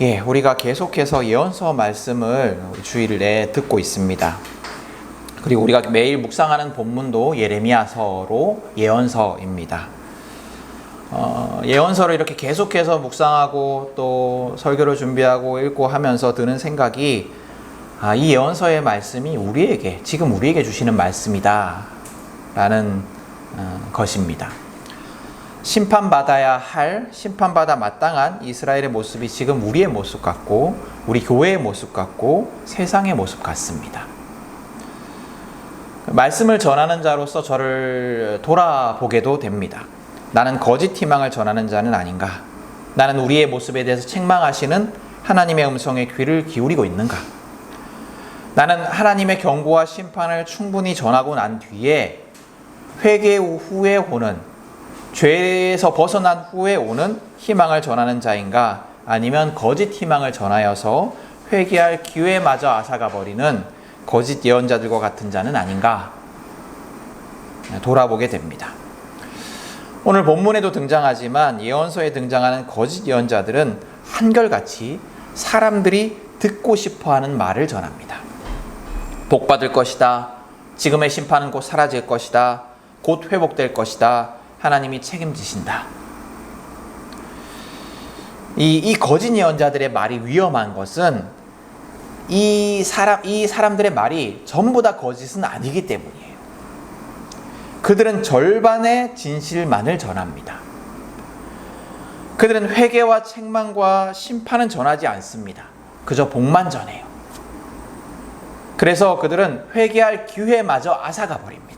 우리가 계속해서 예언서 말씀을 주일 내에 듣고 있습니다. 그리고 우리가 매일 묵상하는 본문도 예레미야서로 예언서입니다. 예언서를 이렇게 계속해서 묵상하고 또 설교를 준비하고 읽고 하면서 드는 생각이 이 예언서의 말씀이 지금 우리에게 주시는 말씀이다 라는 것입니다. 심판받아 마땅한 이스라엘의 모습이 지금 우리의 모습 같고 우리 교회의 모습 같고 세상의 모습 같습니다. 말씀을 전하는 자로서 저를 돌아보게도 됩니다. 나는 거짓 희망을 전하는 자는 아닌가? 나는 우리의 모습에 대해서 책망하시는 하나님의 음성에 귀를 기울이고 있는가? 나는 하나님의 경고와 심판을 충분히 전하고 난 뒤에 회개 후에 오는 죄에서 벗어난 후에 오는 희망을 전하는 자인가? 아니면 거짓 희망을 전하여서 회개할 기회마저 앗아가 버리는 거짓 예언자들과 같은 자는 아닌가? 돌아보게 됩니다. 오늘 본문에도 등장하지만 예언서에 등장하는 거짓 예언자들은 한결같이 사람들이 듣고 싶어하는 말을 전합니다. 복받을 것이다. 지금의 심판은 곧 사라질 것이다. 곧 회복될 것이다. 하나님이 책임지신다. 이 거짓 예언자들의 말이 위험한 것은 이 사람들의 말이 전부 다 거짓은 아니기 때문이에요. 그들은 절반의 진실만을 전합니다. 그들은 회개와 책망과 심판은 전하지 않습니다. 그저 복만 전해요. 그래서 그들은 회개할 기회마저 앗아가 버립니다.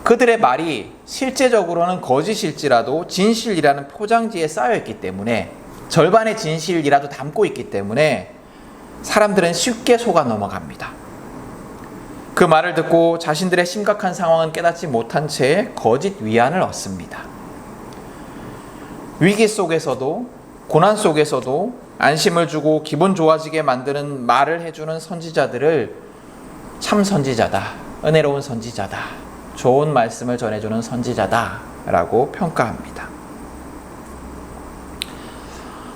그들의 말이 실제적으로는 거짓일지라도 진실이라는 포장지에 쌓여있기 때문에 절반의 진실이라도 담고 있기 때문에 사람들은 쉽게 속아 넘어갑니다. 그 말을 듣고 자신들의 심각한 상황은 깨닫지 못한 채 거짓 위안을 얻습니다. 위기 속에서도 고난 속에서도 안심을 주고 기분 좋아지게 만드는 말을 해주는 선지자들을 참 선지자다, 은혜로운 선지자다, 좋은 말씀을 전해주는 선지자다 라고 평가합니다.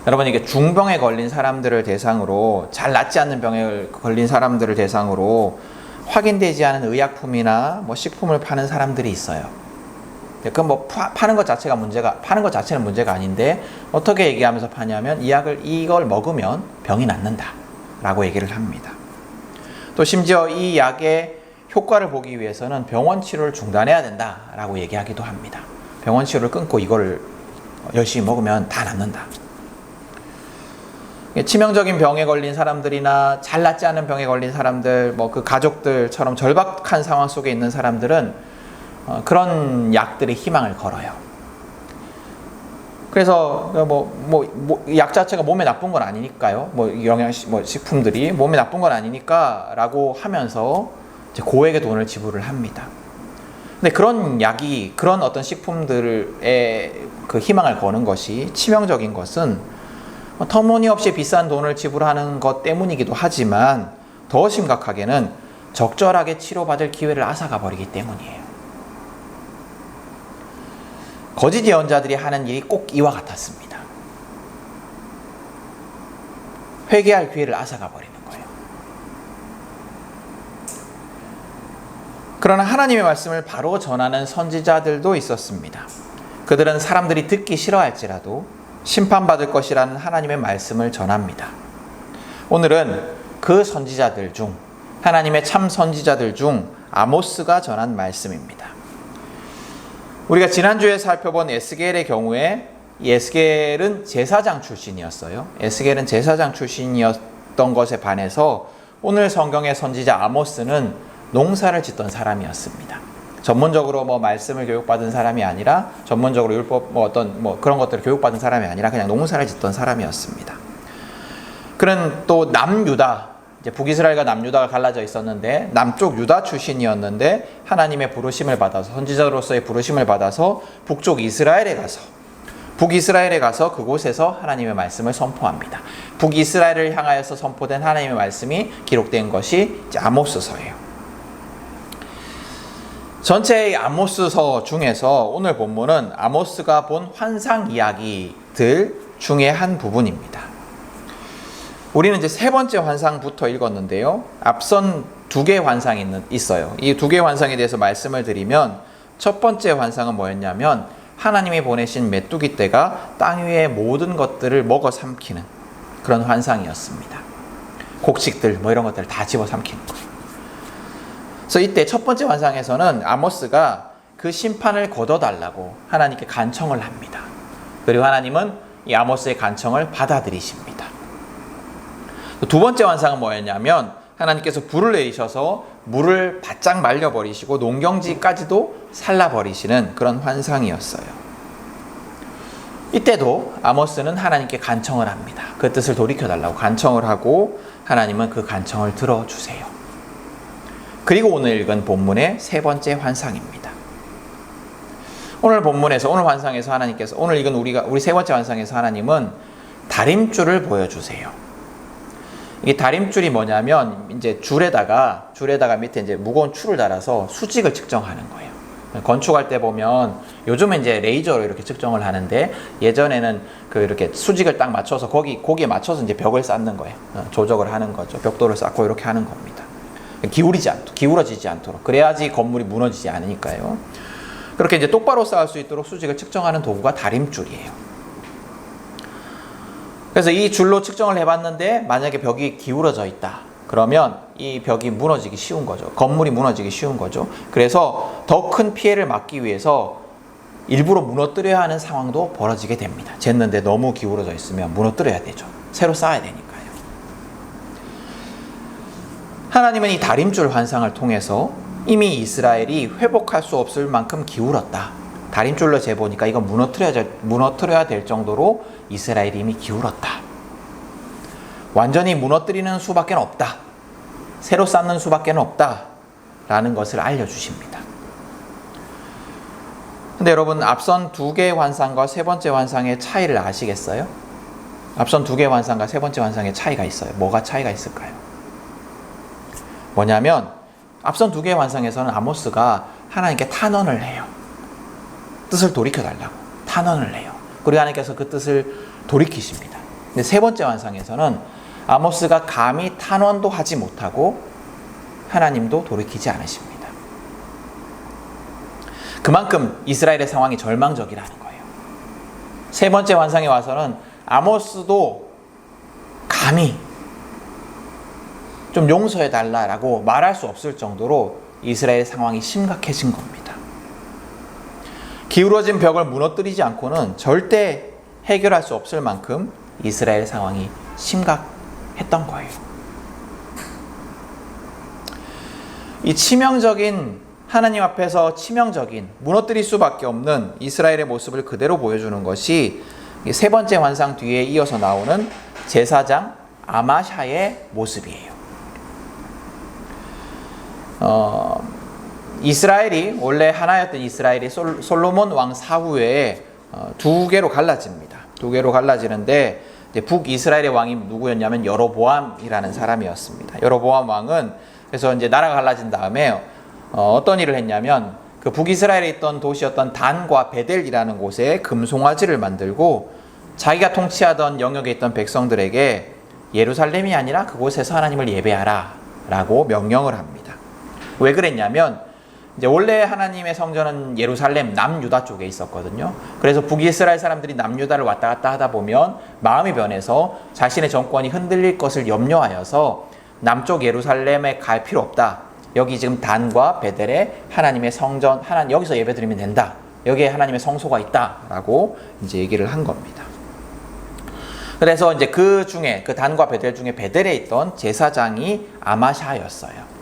여러분, 이게 중병에 걸린 사람들을 대상으로, 잘 낫지 않는 병에 걸린 사람들을 대상으로 확인되지 않은 의약품이나 식품을 파는 사람들이 있어요. 그 파는 것 자체는 문제가 아닌데 어떻게 얘기하면서 파냐면 이걸 먹으면 병이 낫는다 라고 얘기를 합니다. 또 심지어 이 약의 효과를 보기 위해서는 병원 치료를 중단해야 된다라고 얘기하기도 합니다. 병원 치료를 끊고 이거를 열심히 먹으면 다 낫는다. 치명적인 병에 걸린 사람들이나 잘 낫지 않은 병에 걸린 사람들, 그 가족들처럼 절박한 상황 속에 있는 사람들은 그런 약들의 희망을 걸어요. 그래서 약 자체가 몸에 나쁜 건 아니니까요. 식품들이 몸에 나쁜 건 아니니까라고 하면서 고액의 돈을 지불을 합니다. 근데 그런 약이, 그런 어떤 식품들의 그 희망을 거는 것이 치명적인 것은 터무니없이 비싼 돈을 지불하는 것 때문이기도 하지만 더 심각하게는 적절하게 치료받을 기회를 앗아가 버리기 때문이에요. 거짓 예언자들이 하는 일이 꼭 이와 같았습니다. 회개할 기회를 앗아가 버리는 거예요. 그러나 하나님의 말씀을 바로 전하는 선지자들도 있었습니다. 그들은 사람들이 듣기 싫어할지라도 심판받을 것이라는 하나님의 말씀을 전합니다. 오늘은 그 선지자들 중, 하나님의 참 선지자들 중 아모스가 전한 말씀입니다. 우리가 지난주에 살펴본 에스겔의 경우에 에스겔은 제사장 출신이었어요. 에스겔은 제사장 출신이었던 것에 반해서 오늘 성경의 선지자 아모스는 농사를 짓던 사람이었습니다. 전문적으로 말씀을 교육받은 사람이 아니라, 전문적으로 율법 그런 것들을 교육받은 사람이 아니라 그냥 농사를 짓던 사람이었습니다. 그는 또 남유다, 이제 북이스라엘과 남유다가 갈라져 있었는데 남쪽 유다 출신이었는데 하나님의 부르심을 받아서, 선지자로서의 부르심을 받아서 북이스라엘에 가서 그곳에서 하나님의 말씀을 선포합니다. 북이스라엘을 향하여서 선포된 하나님의 말씀이 기록된 것이 아모스서예요. 전체의 아모스서 중에서 오늘 본문은 아모스가 본 환상 이야기들 중에 한 부분입니다. 우리는 이제 세 번째 환상부터 읽었는데요. 앞선 두 개의 환상이 있어요. 이 두 개의 환상에 대해서 말씀을 드리면, 첫 번째 환상은 뭐였냐면 하나님이 보내신 메뚜기 떼가 땅 위의 모든 것들을 먹어 삼키는 그런 환상이었습니다. 곡식들 뭐 이런 것들을 다 집어 삼키는 거예요. 그래서 이때 첫 번째 환상에서는 아모스가 그 심판을 거둬달라고 하나님께 간청을 합니다. 그리고 하나님은 이 아모스의 간청을 받아들이십니다. 두 번째 환상은 뭐였냐면 하나님께서 불을 내리셔서 물을 바짝 말려버리시고 농경지까지도 살라버리시는 그런 환상이었어요. 이때도 아모스는 하나님께 간청을 합니다. 그 뜻을 돌이켜달라고 간청을 하고 하나님은 그 간청을 들어주세요. 그리고 오늘 읽은 본문의 세 번째 환상입니다. 오늘 본문에서, 오늘 환상에서 하나님께서, 오늘 읽은 우리 세 번째 환상에서 하나님은 다림줄을 보여주세요. 이 다림줄이 뭐냐면 이제 줄에다가 밑에 이제 무거운 추를 달아서 수직을 측정하는 거예요. 건축할 때 보면 요즘은 이제 레이저로 이렇게 측정을 하는데, 예전에는 그 이렇게 수직을 딱 맞춰서 거기에 맞춰서 이제 벽을 쌓는 거예요. 조적을 하는 거죠. 벽돌을 쌓고 이렇게 하는 겁니다. 기울어지지 않도록. 그래야지 건물이 무너지지 않으니까요. 그렇게 이제 똑바로 쌓을 수 있도록 수직을 측정하는 도구가 다림줄이에요. 그래서 이 줄로 측정을 해봤는데 만약에 벽이 기울어져 있다. 그러면 이 벽이 무너지기 쉬운 거죠. 건물이 무너지기 쉬운 거죠. 그래서 더 큰 피해를 막기 위해서 일부러 무너뜨려야 하는 상황도 벌어지게 됩니다. 쟀는데 너무 기울어져 있으면 무너뜨려야 되죠. 새로 쌓아야 되니까요. 하나님은 이 다림줄 환상을 통해서 이미 이스라엘이 회복할 수 없을 만큼 기울었다. 다림줄로 재보니까 이거 무너뜨려야 될 정도로 이스라엘이 이미 기울었다. 완전히 무너뜨리는 수밖에 없다. 새로 쌓는 수밖에 없다. 라는 것을 알려주십니다. 근데 여러분, 앞선 두 개의 환상과 세 번째 환상의 차이를 아시겠어요? 앞선 두 개의 환상과 세 번째 환상의 차이가 있어요. 뭐가 차이가 있을까요? 뭐냐면 앞선 두 개의 환상에서는 아모스가 하나님께 탄원을 해요. 뜻을 돌이켜달라고 탄원을 해요. 그리고 하나님께서 그 뜻을 돌이키십니다. 근데 세 번째 환상에서는 아모스가 감히 탄원도 하지 못하고 하나님도 돌이키지 않으십니다. 그만큼 이스라엘의 상황이 절망적이라는 거예요. 세 번째 환상에 와서는 아모스도 감히 좀 용서해달라고 말할 수 없을 정도로 이스라엘의 상황이 심각해진 겁니다. 기울어진 벽을 무너뜨리지 않고는 절대 해결할 수 없을 만큼 이스라엘 상황이 심각했던 거예요. 이 하나님 앞에서 치명적인 무너뜨릴 수밖에 없는 이스라엘의 모습을 그대로 보여주는 것이 세 번째 환상 뒤에 이어서 나오는 제사장 아마샤의 모습이에요. 이스라엘이 원래 하나였던 이스라엘이 솔로몬 왕 사후에 두 개로 갈라집니다. 두 개로 갈라지는데 북이스라엘의 왕이 누구였냐면 여로보암이라는 사람이었습니다. 여로보암 왕은 그래서 이제 나라가 갈라진 다음에 어떤 일을 했냐면 그 북이스라엘에 있던 도시였던 단과 베델이라는 곳에 금송아지를 만들고 자기가 통치하던 영역에 있던 백성들에게 예루살렘이 아니라 그곳에서 하나님을 예배하라 라고 명령을 합니다. 왜 그랬냐면 이제 원래 하나님의 성전은 예루살렘 남유다 쪽에 있었거든요. 그래서 북이스라엘 사람들이 남유다를 왔다 갔다 하다 보면 마음이 변해서 자신의 정권이 흔들릴 것을 염려하여서 남쪽 예루살렘에 갈 필요 없다. 여기 지금 단과 베델에 하나님의 성전, 여기서 예배드리면 된다. 여기에 하나님의 성소가 있다라고 이제 얘기를 한 겁니다. 그래서 이제 그 단과 베델 중에 베델에 있던 제사장이 아마샤였어요.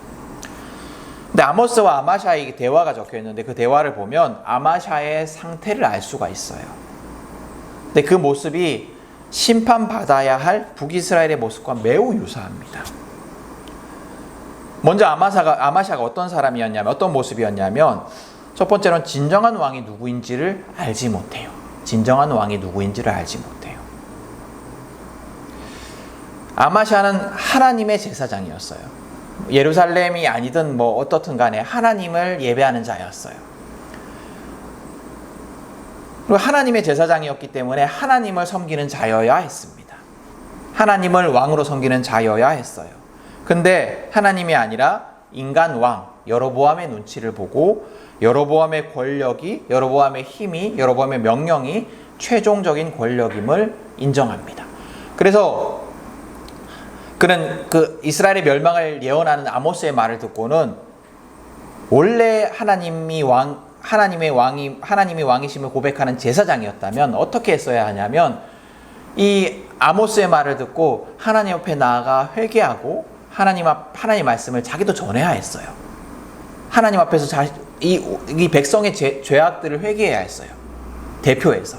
근데 아모스와 아마샤의 대화가 적혀 있는데 그 대화를 보면 아마샤의 상태를 알 수가 있어요. 근데 그 모습이 심판받아야 할 북이스라엘의 모습과 매우 유사합니다. 먼저 아마샤가 어떤 사람이었냐면, 어떤 모습이었냐면, 첫 번째로는 진정한 왕이 누구인지를 알지 못해요. 진정한 왕이 누구인지를 알지 못해요. 아마샤는 하나님의 제사장이었어요. 예루살렘이 아니든 뭐 어떻든 간에 하나님을 예배하는 자였어요. 그리고 하나님의 제사장이었기 때문에 하나님을 섬기는 자여야 했습니다. 하나님을 왕으로 섬기는 자여야 했어요. 근데 하나님이 아니라 인간 왕 여로보암의 눈치를 보고 여로보암의 권력이, 여로보암의 힘이, 여로보암의 명령이 최종적인 권력임을 인정합니다. 그래서 그는 그 이스라엘의 멸망을 예언하는 아모스의 말을 듣고는 원래 하나님이 왕이심을 고백하는 제사장이었다면 어떻게 했어야 하냐면 이 아모스의 말을 듣고 하나님 옆에 나아가 회개하고 하나님 말씀을 자기도 전해야 했어요. 하나님 앞에서 이 백성의 죄악들을 회개해야 했어요. 대표해서.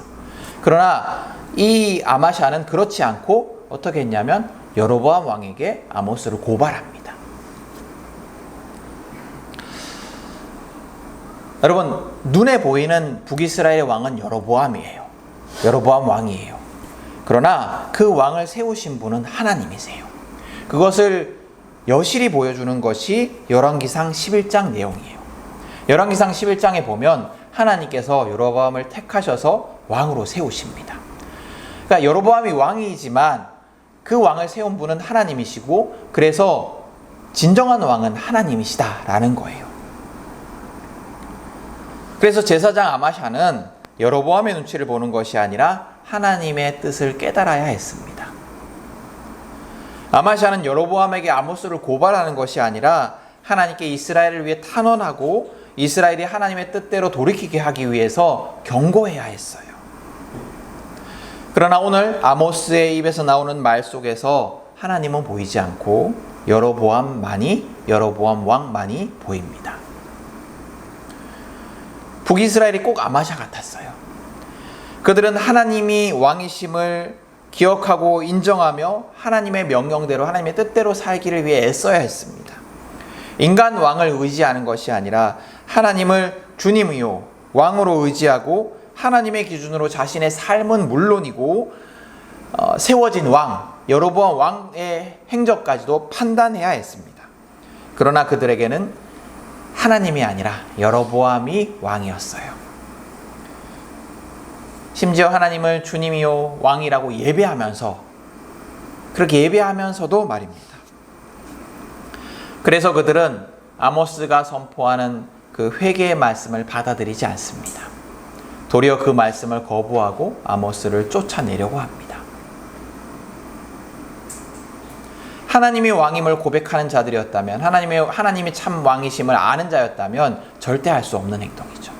그러나 이 아마샤는 그렇지 않고 어떻게 했냐면 여로보암 왕에게 아모스를 고발합니다. 여러분, 눈에 보이는 북이스라엘의 왕은 여로보암이에요. 여로보암 왕이에요. 그러나 그 왕을 세우신 분은 하나님이세요. 그것을 여실히 보여주는 것이 열왕기상 11장 내용이에요. 열왕기상 11장에 보면 하나님께서 여로보암을 택하셔서 왕으로 세우십니다. 그러니까 여로보암이 왕이지만 그 왕을 세운 분은 하나님이시고 그래서 진정한 왕은 하나님이시다라는 거예요. 그래서 제사장 아마샤는 여로보암의 눈치를 보는 것이 아니라 하나님의 뜻을 깨달아야 했습니다. 아마샤는 여로보암에게 아모스를 고발하는 것이 아니라 하나님께 이스라엘을 위해 탄원하고 이스라엘이 하나님의 뜻대로 돌이키게 하기 위해서 경고해야 했어요. 그러나 오늘 아모스의 입에서 나오는 말 속에서 하나님은 보이지 않고 여로보암 왕만이 보입니다. 북이스라엘이 꼭 아마샤 같았어요. 그들은 하나님이 왕이심을 기억하고 인정하며 하나님의 명령대로 하나님의 뜻대로 살기를 위해 애써야 했습니다. 인간 왕을 의지하는 것이 아니라 하나님을 주님이요 왕으로 의지하고 하나님의 기준으로 자신의 삶은 물론이고 세워진 왕 여로보암 왕의 행적까지도 판단해야 했습니다. 그러나 그들에게는 하나님이 아니라 여로보암이 왕이었어요. 심지어 하나님을 주님이요 왕이라고 그렇게 예배하면서도 말입니다. 그래서 그들은 아모스가 선포하는 그 회개의 말씀을 받아들이지 않습니다. 도리어 그 말씀을 거부하고 아모스를 쫓아내려고 합니다. 하나님이 왕임을 고백하는 자들이었다면, 하나님이 참 왕이심을 아는 자였다면 절대 할 수 없는 행동이죠.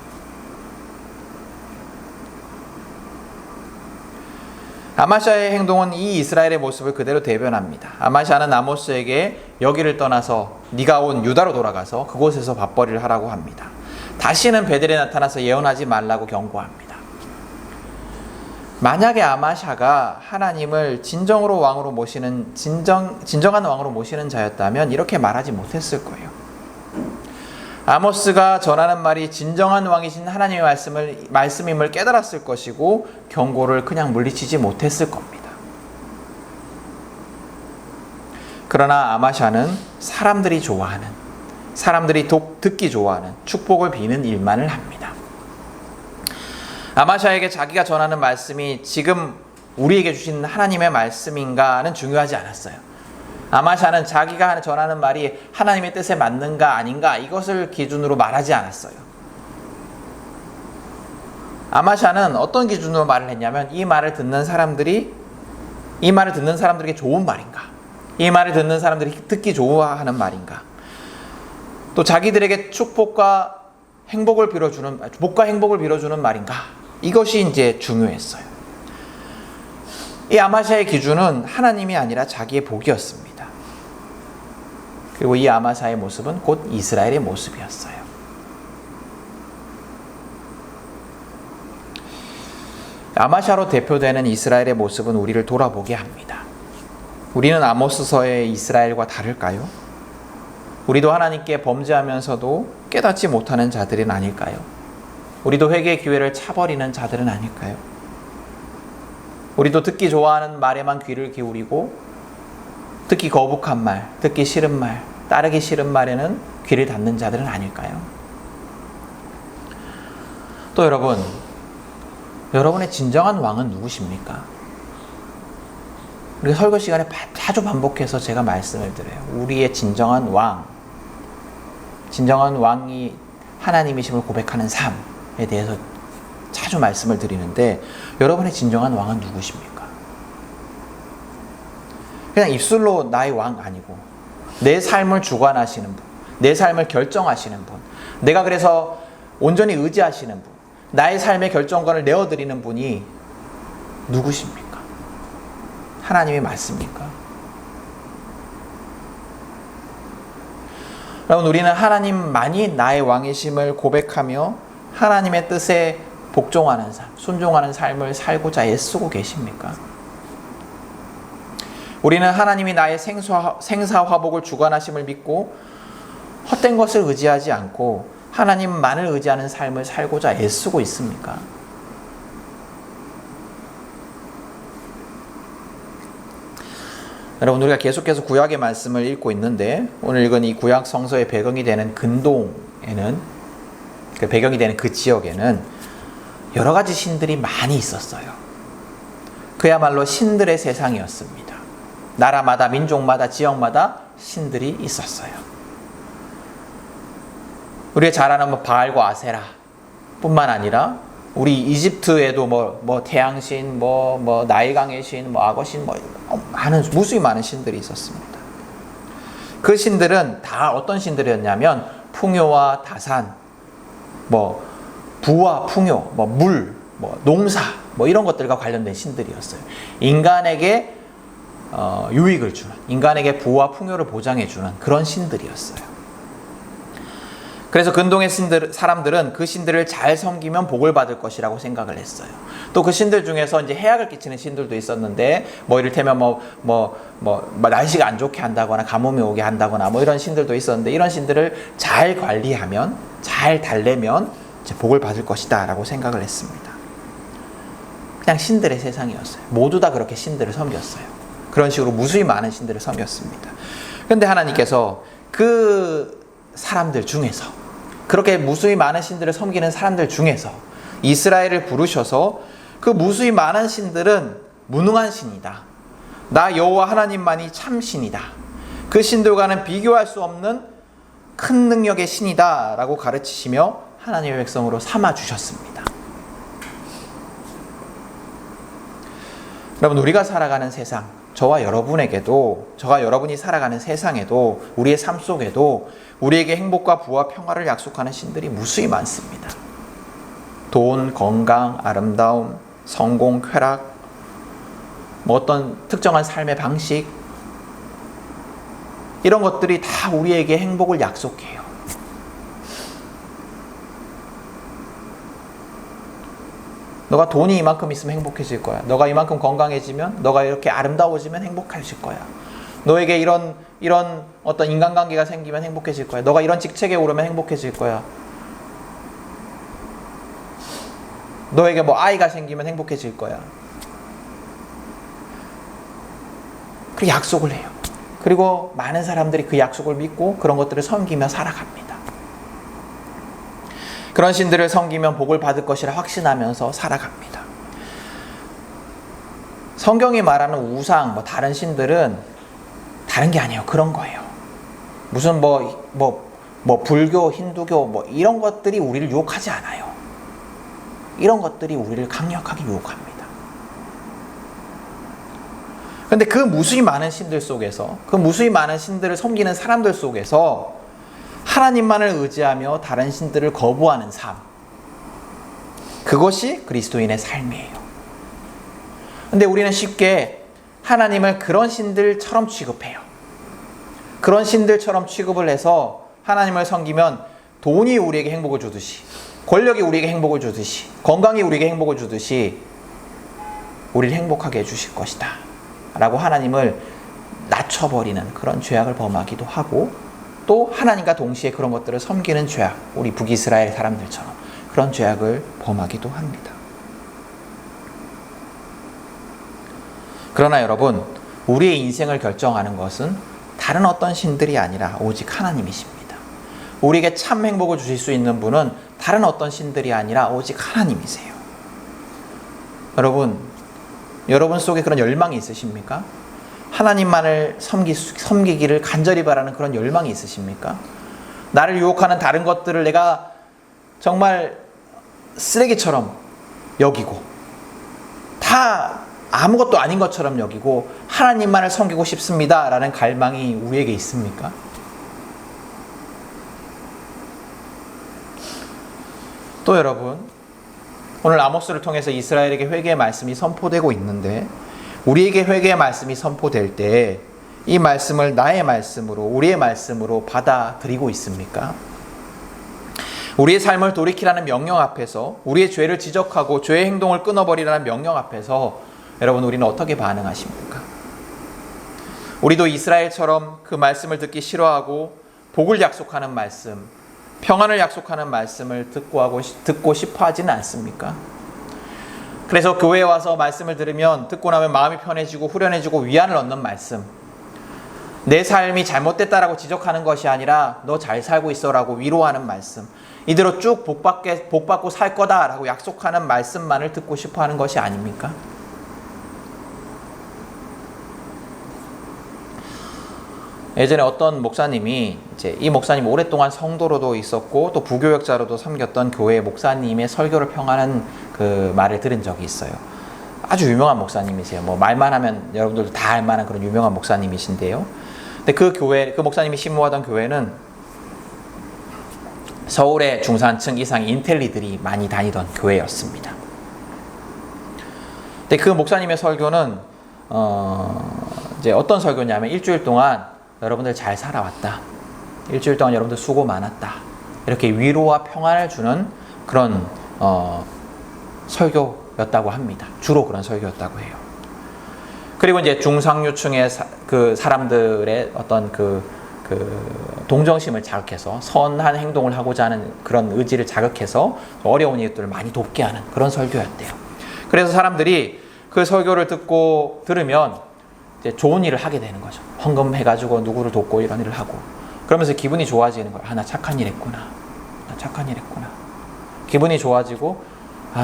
아마샤의 행동은 이 이스라엘의 모습을 그대로 대변합니다. 아마샤는 아모스에게 여기를 떠나서 네가 온 유다로 돌아가서 그곳에서 밥벌이를 하라고 합니다. 다시는 베델에 나타나서 예언하지 말라고 경고합니다. 만약에 아마샤가 하나님을 진정한 왕으로 모시는 자였다면 이렇게 말하지 못했을 거예요. 아모스가 전하는 말이 진정한 왕이신 하나님의 말씀임을 깨달았을 것이고 경고를 그냥 물리치지 못했을 겁니다. 그러나 아마샤는 사람들이 듣기 좋아하는 축복을 비는 일만을 합니다. 아마샤에게 자기가 전하는 말씀이 지금 우리에게 주신 하나님의 말씀인가는 중요하지 않았어요. 아마샤는 자기가 전하는 말이 하나님의 뜻에 맞는가 아닌가 이것을 기준으로 말하지 않았어요. 아마샤는 어떤 기준으로 말을 했냐면 이 말을 듣는 사람들에게 좋은 말인가, 이 말을 듣는 사람들이 듣기 좋아하는 말인가, 또 자기들에게 복과 행복을 빌어주는 말인가, 이것이 이제 중요했어요. 이 아마샤의 기준은 하나님이 아니라 자기의 복이었습니다. 그리고 이 아마샤의 모습은 곧 이스라엘의 모습이었어요. 아마샤로 대표되는 이스라엘의 모습은 우리를 돌아보게 합니다. 우리는 아모스서의 이스라엘과 다를까요? 우리도 하나님께 범죄하면서도 깨닫지 못하는 자들은 아닐까요? 우리도 회개의 기회를 차버리는 자들은 아닐까요? 우리도 듣기 좋아하는 말에만 귀를 기울이고 듣기 거북한 말, 듣기 싫은 말, 따르기 싫은 말에는 귀를 닫는 자들은 아닐까요? 또 여러분, 여러분의 진정한 왕은 누구십니까? 우리가 설교 시간에 자주 반복해서 제가 말씀을 드려요. 우리의 진정한 왕이 하나님이심을 고백하는 삶에 대해서 자주 말씀을 드리는데, 여러분의 진정한 왕은 누구십니까? 그냥 입술로 나의 왕 아니고 내 삶을 주관하시는 분, 내 삶을 결정하시는 분, 내가 그래서 온전히 의지하시는 분, 나의 삶의 결정권을 내어드리는 분이 누구십니까? 하나님이 맞습니까? 여러분, 우리는 하나님만이 나의 왕이심을 고백하며 하나님의 뜻에 복종하는 삶, 순종하는 삶을 살고자 애쓰고 계십니까? 우리는 하나님이 나의 생사화복을 주관하심을 믿고 헛된 것을 의지하지 않고 하나님만을 의지하는 삶을 살고자 애쓰고 있습니까? 여러분, 우리가 계속해서 구약의 말씀을 읽고 있는데, 오늘 읽은 이 구약 성서의 배경이 되는 근동에는, 그 배경이 되는 그 지역에는 여러 가지 신들이 많이 있었어요. 그야말로 신들의 세상이었습니다. 나라마다, 민족마다, 지역마다 신들이 있었어요. 우리가 잘 아는 바알과 아세라 뿐만 아니라 우리 이집트에도 태양신, 나일강의 신, 악어신, 무수히 많은 신들이 있었습니다. 그 신들은 다 어떤 신들이었냐면 풍요와 다산, 부와 풍요, 물, 농사, 이런 것들과 관련된 신들이었어요. 인간에게 유익을 주는, 인간에게 부와 풍요를 보장해 주는 그런 신들이었어요. 그래서 근동의 사람들은 그 신들을 잘 섬기면 복을 받을 것이라고 생각을 했어요. 또 그 신들 중에서 이제 해악을 끼치는 신들도 있었는데, 이를테면 날씨가 안 좋게 한다거나 가뭄이 오게 한다거나 이런 신들도 있었는데, 이런 신들을 잘 관리하면, 잘 달래면 이제 복을 받을 것이다 라고 생각을 했습니다. 그냥 신들의 세상이었어요. 모두 다 그렇게 신들을 섬겼어요. 그런 식으로 무수히 많은 신들을 섬겼습니다. 그런데 하나님께서 그 사람들 중에서, 그렇게 무수히 많은 신들을 섬기는 사람들 중에서 이스라엘을 부르셔서 그 무수히 많은 신들은 무능한 신이다, 나 여호와 하나님만이 참 신이다, 그 신들과는 비교할 수 없는 큰 능력의 신이다 라고 가르치시며 하나님의 백성으로 삼아주셨습니다. 여러분, 우리가 살아가는 세상, 저와 여러분이 살아가는 세상에도, 우리의 삶 속에도 우리에게 행복과 부와 평화를 약속하는 신들이 무수히 많습니다. 돈, 건강, 아름다움, 성공, 쾌락, 어떤 특정한 삶의 방식, 이런 것들이 다 우리에게 행복을 약속해요. 너가 돈이 이만큼 있으면 행복해질 거야. 너가 이만큼 건강해지면, 너가 이렇게 아름다워지면 행복해질 거야. 너에게 이런 어떤 인간관계가 생기면 행복해질 거야. 너가 이런 직책에 오르면 행복해질 거야. 너에게 아이가 생기면 행복해질 거야. 그 약속을 해요. 그리고 많은 사람들이 그 약속을 믿고 그런 것들을 섬기며 살아갑니다. 그런 신들을 섬기면 복을 받을 것이라 확신하면서 살아갑니다. 성경이 말하는 우상, 다른 신들은 다른 게 아니에요. 그런 거예요. 무슨 불교, 힌두교 이런 것들이 우리를 유혹하지 않아요. 이런 것들이 우리를 강력하게 유혹합니다. 그런데 그 무수히 많은 신들 속에서, 그 무수히 많은 신들을 섬기는 사람들 속에서 하나님만을 의지하며 다른 신들을 거부하는 삶, 그것이 그리스도인의 삶이에요. 그런데 우리는 쉽게 하나님을 그런 신들처럼 취급해요. 그런 신들처럼 취급을 해서 하나님을 섬기면 돈이 우리에게 행복을 주듯이, 권력이 우리에게 행복을 주듯이, 건강이 우리에게 행복을 주듯이 우리를 행복하게 해주실 것이다 라고 하나님을 낮춰버리는 그런 죄악을 범하기도 하고, 또 하나님과 동시에 그런 것들을 섬기는 죄악, 우리 북이스라엘 사람들처럼 그런 죄악을 범하기도 합니다. 그러나 여러분, 우리의 인생을 결정하는 것은 다른 어떤 신들이 아니라 오직 하나님이십니다. 우리에게 참 행복을 주실 수 있는 분은 다른 어떤 신들이 아니라 오직 하나님이세요. 여러분 속에 그런 열망이 있으십니까? 하나님만을 섬기기를 간절히 바라는 그런 열망이 있으십니까? 나를 유혹하는 다른 것들을 내가 정말 쓰레기처럼 여기고 다 아무것도 아닌 것처럼 여기고 하나님만을 섬기고 싶습니다 라는 갈망이 우리에게 있습니까? 또 여러분, 오늘 아모스를 통해서 이스라엘에게 회개의 말씀이 선포되고 있는데 우리에게 회개의 말씀이 선포될 때 이 말씀을 나의 말씀으로, 우리의 말씀으로 받아들이고 있습니까? 우리의 삶을 돌이키라는 명령 앞에서, 우리의 죄를 지적하고 죄의 행동을 끊어버리라는 명령 앞에서 여러분, 우리는 어떻게 반응하십니까? 우리도 이스라엘처럼 그 말씀을 듣기 싫어하고 복을 약속하는 말씀, 평안을 약속하는 말씀을 듣고 싶어 하지는 않습니까? 그래서 교회에 와서 말씀을 들으면 듣고 나면 마음이 편해지고 후련해지고 위안을 얻는 말씀, 내 삶이 잘못됐다라고 지적하는 것이 아니라 너 잘 살고 있어라고 위로하는 말씀, 이대로 쭉 복받고 살 거다라고 약속하는 말씀만을 듣고 싶어 하는 것이 아닙니까? 예전에 어떤 목사님이, 이 목사님 오랫동안 성도로도 있었고 또 부교역자로도 섬겼던 교회 목사님의 설교를 평하는 그 말을 들은 적이 있어요. 아주 유명한 목사님이세요. 뭐 말만 하면 여러분들도 다 알만한 그런 유명한 목사님이신데요. 근데 그 목사님이 신무하던 교회는 서울의 중산층 이상 인텔리들이 많이 다니던 교회였습니다. 근데 그 목사님의 설교는 이제 어떤 설교냐면 일주일 동안 여러분들 잘 살아왔다. 일주일 동안 여러분들 수고 많았다. 이렇게 위로와 평안을 주는 그런 설교였다고 합니다. 주로 그런 설교였다고 해요. 그리고 이제 중상류층의 그 사람들의 어떤 그 동정심을 자극해서 선한 행동을 하고자 하는 그런 의지를 자극해서 어려운 이웃들을 많이 돕게 하는 그런 설교였대요. 그래서 사람들이 그 설교를 들으면 이제 좋은 일을 하게 되는 거죠. 헌금해가지고 누구를 돕고 이런 일을 하고 그러면서 기분이 좋아지는 거예요. 나 착한 일 했구나. 나 착한 일 했구나. 기분이 좋아지고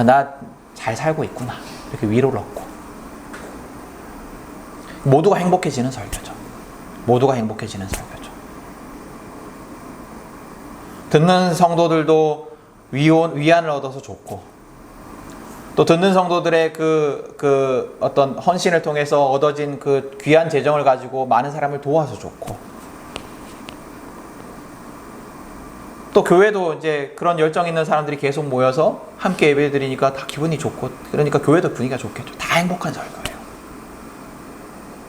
나 잘 살고 있구나. 이렇게 위로를 얻고 모두가 행복해지는 설교죠. 모두가 행복해지는 설교죠. 듣는 성도들도 위안을 얻어서 좋고 또 듣는 성도들의 그 어떤 헌신을 통해서 얻어진 그 귀한 재정을 가지고 많은 사람을 도와서 좋고 또 교회도 이제 그런 열정 있는 사람들이 계속 모여서 함께 예배드리니까 다 기분이 좋고 그러니까 교회도 분위기가 좋겠죠. 다 행복한 설교예요.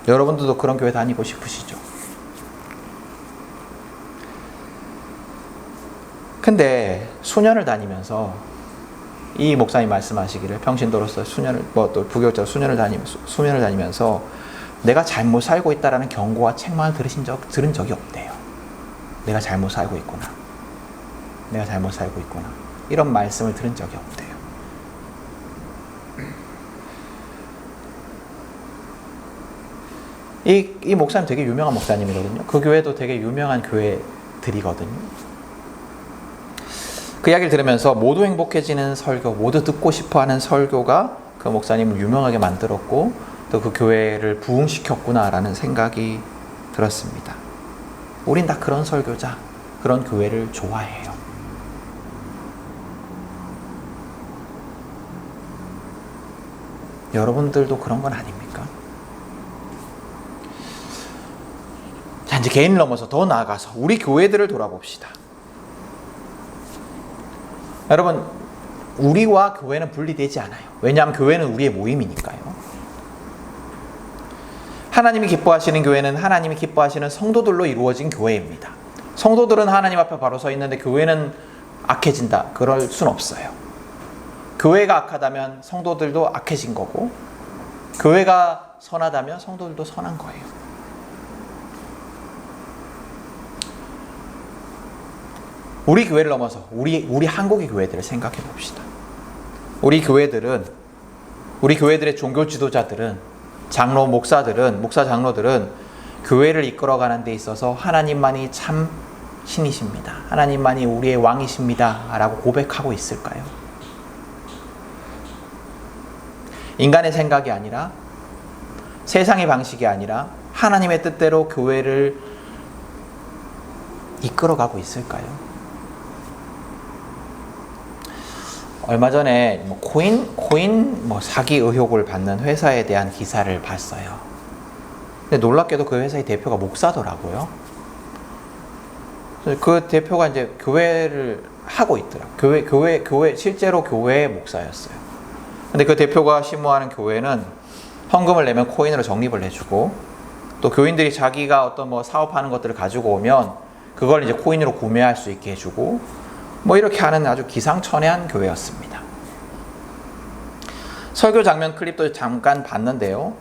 여러분들도 그런 교회 다니고 싶으시죠? 근데 수년을 다니면서 이 목사님 말씀하시기를 평신도로서 또 부교육자로 수년을 다니면서 내가 잘못 살고 있다라는 경고와 책망을 들은 적이 없대요. 내가 잘못 살고 있구나. 내가 잘못 살고 있구나. 이런 말씀을 들은 적이 없대요. 이 목사님 되게 유명한 목사님이거든요. 그 교회도 되게 유명한 교회들이거든요. 그 이야기를 들으면서 모두 행복해지는 설교, 모두 듣고 싶어하는 설교가 그 목사님을 유명하게 만들었고 또 그 교회를 부흥시켰구나라는 생각이 들었습니다. 우린 다 그런 설교자, 그런 교회를 좋아해요. 여러분들도 그런 건 아닙니까? 자, 이제 개인을 넘어서 더 나아가서 우리 교회들을 돌아봅시다. 여러분, 우리와 교회는 분리되지 않아요. 왜냐하면 교회는 우리의 모임이니까요. 하나님이 기뻐하시는 교회는 하나님이 기뻐하시는 성도들로 이루어진 교회입니다. 성도들은 하나님 앞에 바로 서 있는데 교회는 악해진다. 그럴 순 없어요. 교회가 악하다면 성도들도 악해진 거고 교회가 선하다면 성도들도 선한 거예요. 우리 교회를 넘어서 우리 한국의 교회들을 생각해 봅시다. 우리 교회들의 종교 지도자들은 목사 장로들은 교회를 이끌어가는 데 있어서 하나님만이 참 신이십니다. 하나님만이 우리의 왕이십니다. 라고 고백하고 있을까요? 인간의 생각이 아니라, 세상의 방식이 아니라 하나님의 뜻대로 교회를 이끌어가고 있을까요? 얼마 전에 코인 사기 의혹을 받는 회사에 대한 기사를 봤어요. 근데 놀랍게도 그 회사의 대표가 목사더라고요. 그 대표가 이제 교회를 하고 있더라고요. 교회 실제로 교회의 목사였어요. 근데 그 대표가 심호하는 교회는 헌금을 내면 코인으로 적립을 해주고, 또 교인들이 자기가 어떤 사업하는 것들을 가지고 오면 그걸 이제 코인으로 구매할 수 있게 해주고, 이렇게 하는 아주 기상천외한 교회였습니다. 설교 장면 클립도 잠깐 봤는데요.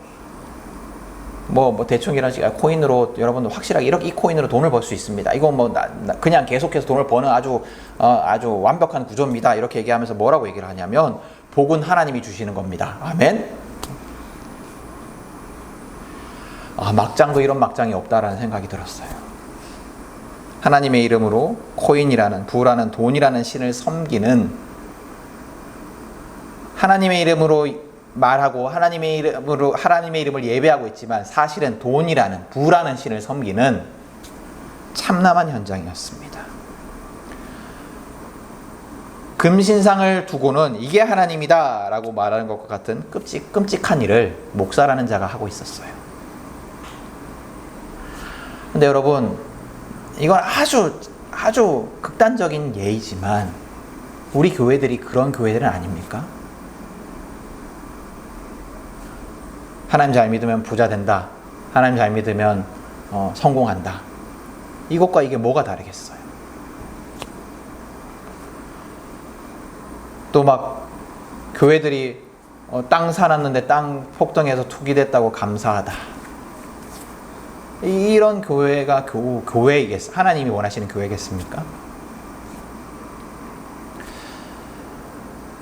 대충 이런 식으로 코인으로 여러분들 확실하게 이 코인으로 돈을 벌 수 있습니다. 이거 그냥 계속해서 돈을 버는 아주 완벽한 구조입니다. 이렇게 얘기하면서 뭐라고 얘기를 하냐면, 복은 하나님이 주시는 겁니다. 아멘. 막장도 이런 막장이 없다라는 생각이 들었어요. 하나님의 이름으로 코인이라는, 부라는, 돈이라는 신을 섬기는, 하나님의 이름으로 말하고 하나님의 이름을 예배하고 있지만 사실은 돈이라는, 부라는 신을 섬기는 참담한 현장이었습니다. 금신상을 두고는 이게 하나님이다 라고 말하는 것과 같은 끔찍한 일을 목사라는 자가 하고 있었어요. 근데 여러분, 이건 아주 극단적인 예이지만 우리 교회들이 그런 교회들은 아닙니까? 하나님 잘 믿으면 부자 된다. 하나님 잘 믿으면 성공한다. 이것과 이게 뭐가 다르겠어요? 또 교회들이 땅 사놨는데 땅 폭등해서 투기됐다고 감사하다. 이런 교회가 교회이겠습니까? 하나님이 원하시는 교회겠습니까?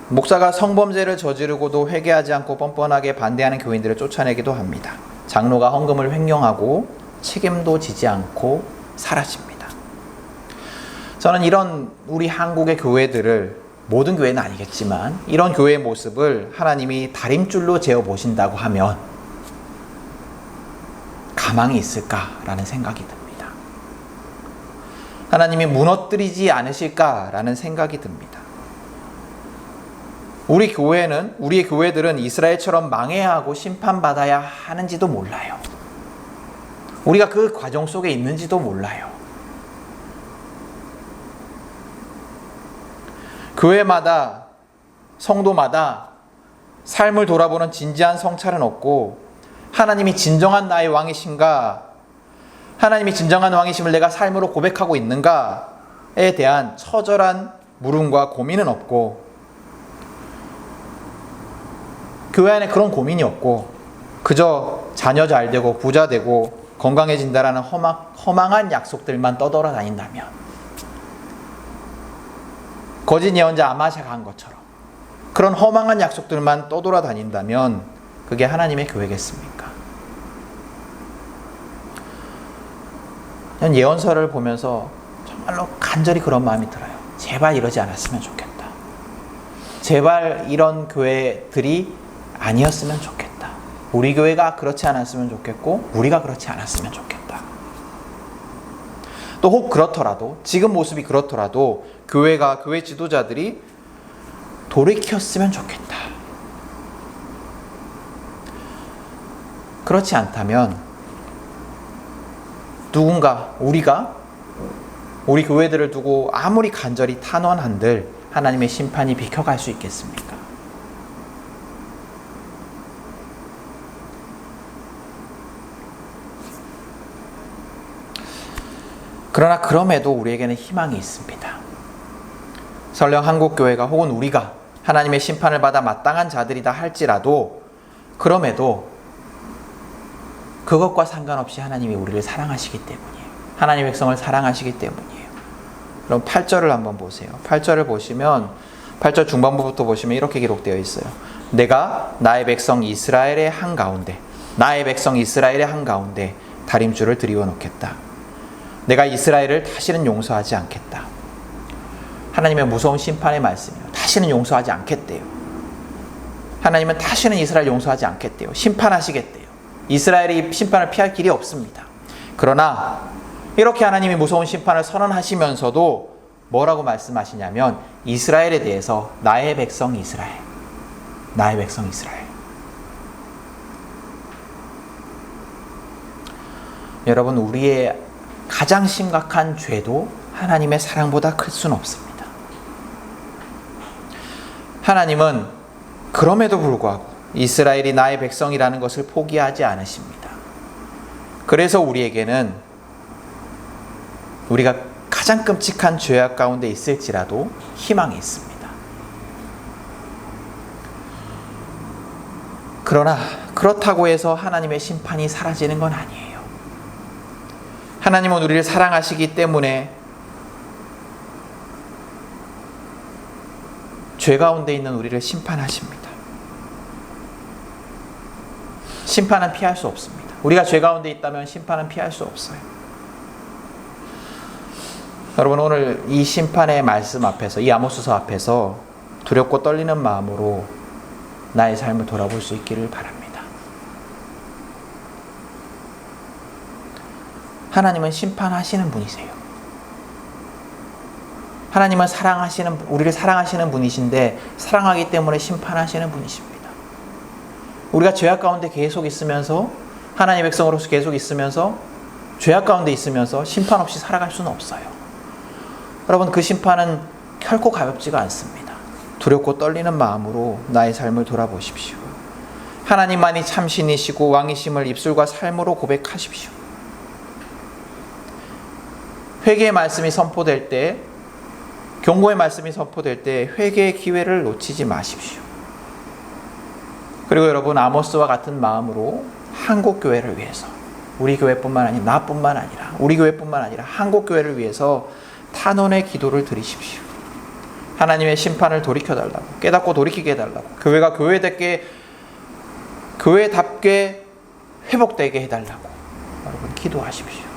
목사가 성범죄를 저지르고도 회개하지 않고 뻔뻔하게 반대하는 교인들을 쫓아내기도 합니다. 장로가 헌금을 횡령하고 책임도 지지 않고 사라집니다. 저는 이런 우리 한국의 교회들을, 모든 교회는 아니겠지만 이런 교회의 모습을 하나님이 다림줄로 재어보신다고 하면 가망이 있을까라는 생각이 듭니다. 하나님이 무너뜨리지 않으실까라는 생각이 듭니다. 우리의 교회들은 이스라엘처럼 망해야 하고 심판받아야 하는지도 몰라요. 우리가 그 과정 속에 있는지도 몰라요. 교회마다, 성도마다 삶을 돌아보는 진지한 성찰은 없고, 하나님이 진정한 나의 왕이신가, 하나님이 진정한 왕이심을 내가 삶으로 고백하고 있는가에 대한 처절한 물음과 고민은 없고, 교회 안에 그런 고민이 없고 그저 자녀 잘 되고 부자 되고 건강해진다라는 허망한 약속들만 떠돌아다닌다면, 거짓 예언자 아마샤가 한 것처럼 그런 허망한 약속들만 떠돌아다닌다면 그게 하나님의 교회겠습니까? 전 예언서를 보면서 정말로 간절히 그런 마음이 들어요. 제발 이러지 않았으면 좋겠다. 제발 이런 교회들이 아니었으면 좋겠다. 우리 교회가 그렇지 않았으면 좋겠고 우리가 그렇지 않았으면 좋겠다. 또 혹 그렇더라도, 지금 모습이 그렇더라도 교회 지도자들이 돌이켰으면 좋겠다. 그렇지 않다면 우리가 우리 교회들을 두고 아무리 간절히 탄원한들 하나님의 심판이 비켜갈 수 있겠습니까? 그러나 그럼에도 우리에게는 희망이 있습니다. 설령 한국교회가 혹은 우리가 하나님의 심판을 받아 마땅한 자들이다 할지라도, 그럼에도 그것과 상관없이 하나님이 우리를 사랑하시기 때문이에요. 하나님의 백성을 사랑하시기 때문이에요. 그럼 8절을 한번 보세요. 8절을 보시면, 8절 중반부부터 보시면 이렇게 기록되어 있어요. 내가 나의 백성 이스라엘의 한가운데 다림줄을 드리워 놓겠다. 내가 이스라엘을 다시는 용서하지 않겠다. 하나님의 무서운 심판의 말씀이에요. 다시는 용서하지 않겠대요. 하나님은 다시는 이스라엘 용서하지 않겠대요. 심판하시겠대요. 이스라엘이 심판을 피할 길이 없습니다. 그러나 이렇게 하나님이 무서운 심판을 선언하시면서도 뭐라고 말씀하시냐면 이스라엘에 대해서 나의 백성 이스라엘, 나의 백성 이스라엘. 여러분, 우리의 가장 심각한 죄도 하나님의 사랑보다 클 수는 없습니다. 하나님은 그럼에도 불구하고 이스라엘이 나의 백성이라는 것을 포기하지 않으십니다. 그래서 우리에게는 우리가 가장 끔찍한 죄악 가운데 있을지라도 희망이 있습니다. 그러나 그렇다고 해서 하나님의 심판이 사라지는 건 아니에요. 하나님은 우리를 사랑하시기 때문에 죄 가운데 있는 우리를 심판하십니다. 심판은 피할 수 없습니다. 우리가 죄 가운데 있다면 심판은 피할 수 없어요. 여러분, 오늘 이 심판의 말씀 앞에서, 이 아모스서 앞에서 두렵고 떨리는 마음으로 나의 삶을 돌아볼 수 있기를 바랍니다. 하나님은 심판하시는 분이세요. 하나님은 우리를 사랑하시는 분이신데 사랑하기 때문에 심판하시는 분이십니다. 우리가 죄악 가운데 계속 있으면서, 하나님의 백성으로서 계속 있으면서, 죄악 가운데 있으면서 심판 없이 살아갈 수는 없어요. 여러분, 그 심판은 결코 가볍지가 않습니다. 두렵고 떨리는 마음으로 나의 삶을 돌아보십시오. 하나님만이 참신이시고 왕이심을 입술과 삶으로 고백하십시오. 회개의 말씀이 선포될 때, 경고의 말씀이 선포될 때 회개의 기회를 놓치지 마십시오. 그리고 여러분, 아모스와 같은 마음으로 한국교회를 위해서, 우리 교회뿐만 아니라 나뿐만 아니라 우리 교회뿐만 아니라 한국교회를 위해서 탄원의 기도를 드리십시오. 하나님의 심판을 돌이켜달라고, 깨닫고 돌이키게 해달라고, 교회가 교회답게 회복되게 해달라고 여러분 기도하십시오.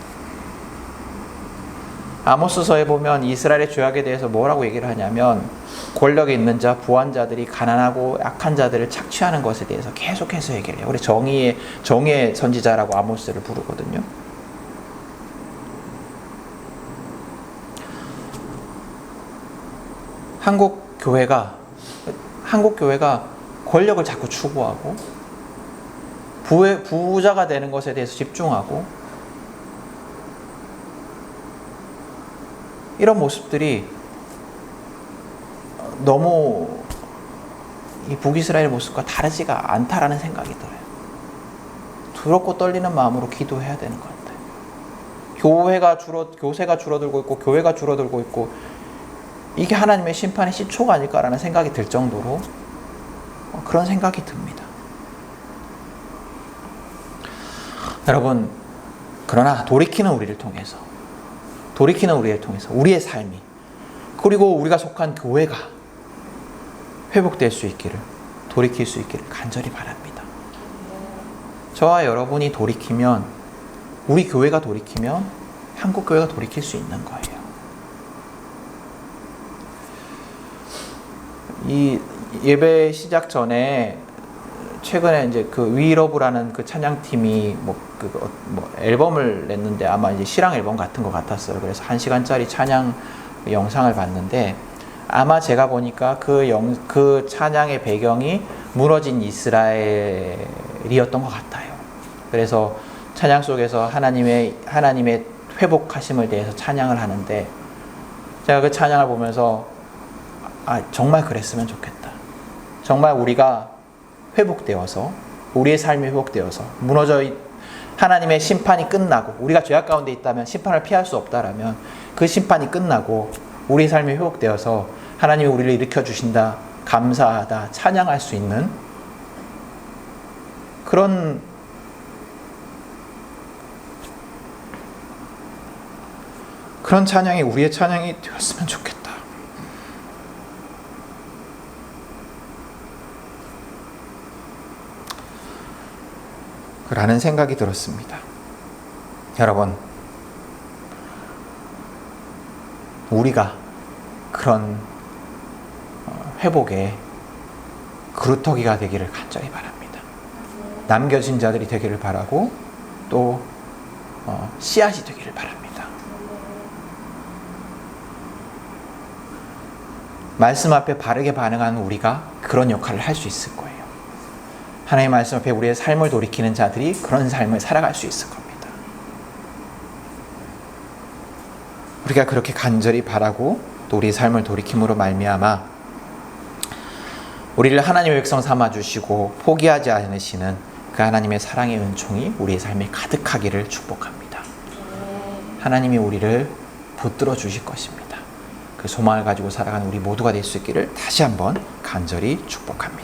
아모스서에 보면 이스라엘의 죄악에 대해서 뭐라고 얘기를 하냐면, 권력에 있는 자, 부한 자들이 가난하고 약한 자들을 착취하는 것에 대해서 계속해서 얘기를 해요. 우리 정의의 선지자라고 아모스를 부르거든요. 한국 교회가 권력을 자꾸 추구하고 부자가 되는 것에 대해서 집중하고, 이런 모습들이 너무 이 북이스라엘 모습과 다르지가 않다라는 생각이 들어요. 두렵고 떨리는 마음으로 기도해야 되는 것 같아요. 교세가 줄어들고 있고 교회가 줄어들고 있고, 이게 하나님의 심판의 시초가 아닐까라는 생각이 들 정도로 그런 생각이 듭니다. 여러분, 그러나 돌이키는 우리를 통해서 우리의 삶이, 그리고 우리가 속한 교회가 회복될 수 있기를, 돌이킬 수 있기를 간절히 바랍니다. 저와 여러분이 돌이키면, 우리 교회가 돌이키면 한국 교회가 돌이킬 수 있는 거예요. 이 예배 시작 전에 최근에 이제 그 위러브라는 그 찬양팀이 앨범을 냈는데, 아마 이제 실황 앨범 같은 것 같았어요. 그래서 1시간짜리 찬양 영상을 봤는데, 아마 제가 보니까 그 찬양의 배경이 무너진 이스라엘이었던 것 같아요. 그래서 찬양 속에서 하나님의 회복하심을 대해서 찬양을 하는데, 제가 그 찬양을 보면서 정말 그랬으면 좋겠다. 정말 우리가 회복되어서, 우리의 삶이 회복되어서, 하나님의 심판이 끝나고, 우리가 죄악 가운데 있다면 심판을 피할 수 없다라면 그 심판이 끝나고 우리의 삶이 회복되어서 하나님이 우리를 일으켜 주신다, 감사하다, 찬양할 수 있는 그런 찬양이 우리의 찬양이 되었으면 좋겠다 라는 생각이 들었습니다. 여러분, 우리가 그런 회복의 그루터기가 되기를 간절히 바랍니다. 남겨진 자들이 되기를 바라고 또 씨앗이 되기를 바랍니다. 말씀 앞에 바르게 반응하는 우리가 그런 역할을 할 수 있을 거예요. 하나님의 말씀 앞에 우리의 삶을 돌이키는 자들이 그런 삶을 살아갈 수 있을 겁니다. 우리가 그렇게 간절히 바라고 또 우리의 삶을 돌이킴으로 말미암아 우리를 하나님의 백성 삼아주시고 포기하지 않으시는 그 하나님의 사랑의 은총이 우리의 삶에 가득하기를 축복합니다. 하나님이 우리를 붙들어 주실 것입니다. 그 소망을 가지고 살아가는 우리 모두가 될 수 있기를 다시 한번 간절히 축복합니다.